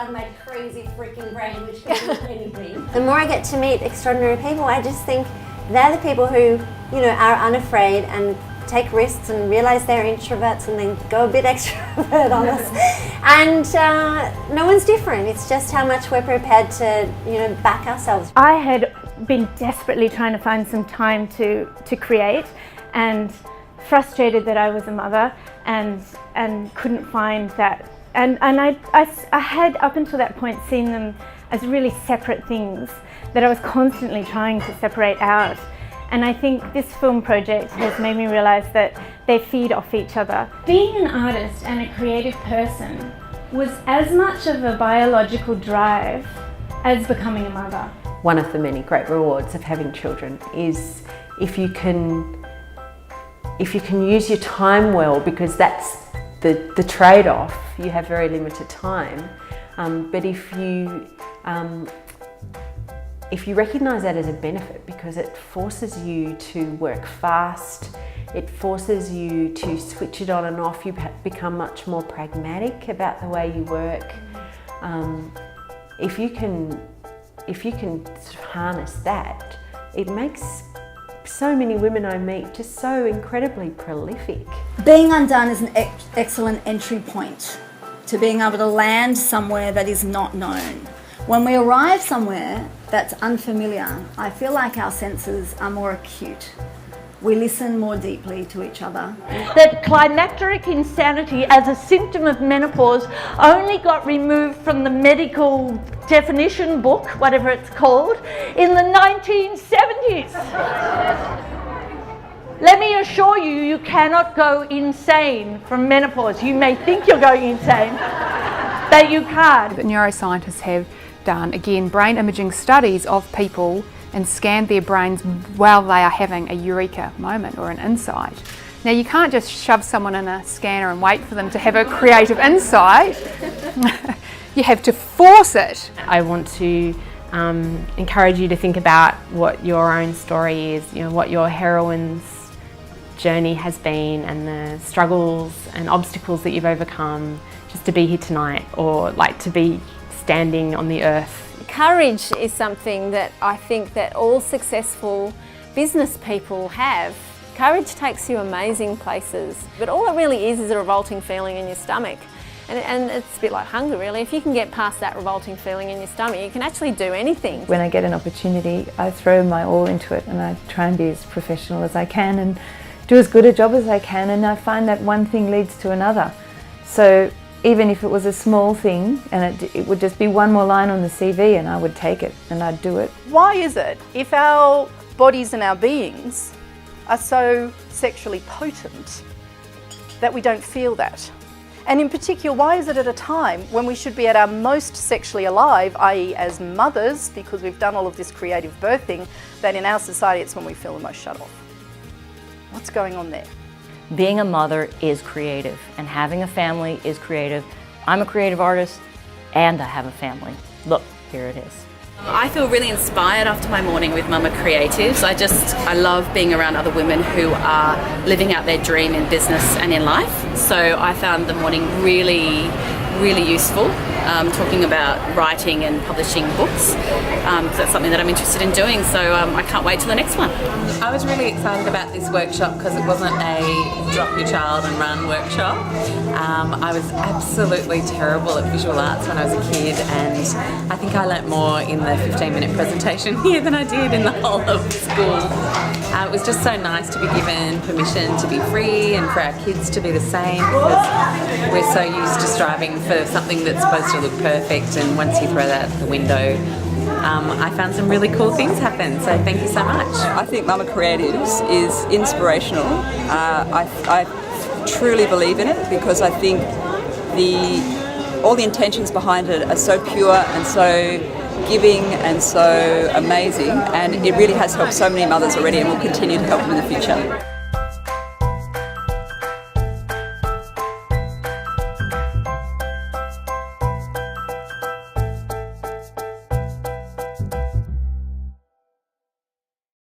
out of my crazy freaking brain, which can do anything. The more I get to meet extraordinary people, I just think they're the people who, you know, are unafraid and take risks and realise they're introverts and then go a bit extrovert on us. And no one's different. It's just how much we're prepared to, you know, back ourselves. I had been desperately trying to find some time to create, and frustrated that I was a mother and couldn't find that. And I had up until that point seen them as really separate things that I was constantly trying to separate out. And I think this film project has made me realise that they feed off each other. Being an artist and a creative person was as much of a biological drive as becoming a mother. One of the many great rewards of having children is if you can use your time well, because that's the trade-off. You have very limited time, but if you recognise that as a benefit, because it forces you to work fast, it forces you to switch it on and off, you become much more pragmatic about the way you work. If you can sort of harness that, it makes so many women I meet just so incredibly prolific. Being undone is an excellent entry point to being able to land somewhere that is not known. When we arrive somewhere that's unfamiliar, I feel like our senses are more acute. We listen more deeply to each other. That climacteric insanity as a symptom of menopause only got removed from the medical definition book, whatever it's called, in the 1970s. Let me assure you, you cannot go insane from menopause. You may think you're going insane, but you can't. The neuroscientists have done, again, brain imaging studies of people and scanned their brains while they are having a eureka moment or an insight. Now, you can't just shove someone in a scanner and wait for them to have a creative insight. You have to force it. I want to encourage you to think about what your own story is, you know, what your heroine's journey has been and the struggles and obstacles that you've overcome just to be here tonight, or like to be standing on the earth. Courage is something that I think that all successful business people have. Courage takes you amazing places, but all it really is a revolting feeling in your stomach. And it's a bit like hunger, really. If you can get past that revolting feeling in your stomach, you can actually do anything. When I get an opportunity, I throw my all into it and I try and be as professional as I can and do as good a job as I can, and I find that one thing leads to another. So even if it was a small thing and it would just be one more line on the CV, and I would take it and I'd do it. Why is it, if our bodies and our beings are so sexually potent, that we don't feel that? And in particular, why is it at a time when we should be at our most sexually alive, i.e. as mothers, because we've done all of this creative birthing, that in our society it's when we feel the most shut off? What's going on there? Being a mother is creative, and having a family is creative. I'm a creative artist and I have a family. Look, here it is. I feel really inspired after my morning with Mama Creatives. I love being around other women who are living out their dream in business and in life. So I found the morning really, really useful, talking about writing and publishing books. That's something that I'm interested in doing, so I can't wait till the next one. I was really excited about this workshop because it wasn't a drop your child and run workshop. I was absolutely terrible at visual arts when I was a kid, and I think I learnt more in the 15-minute presentation here than I did in the whole of school. It was just so nice to be given permission to be free and for our kids to be the same, because we're so used to striving for something that's supposed to look perfect, and once you throw that out the window, I found some really cool things happen, so thank you so much. I think Mama Creatives is inspirational. I truly believe in it, because I think all the intentions behind it are so pure and so giving and so amazing, and it really has helped so many mothers already and will continue to help them in the future.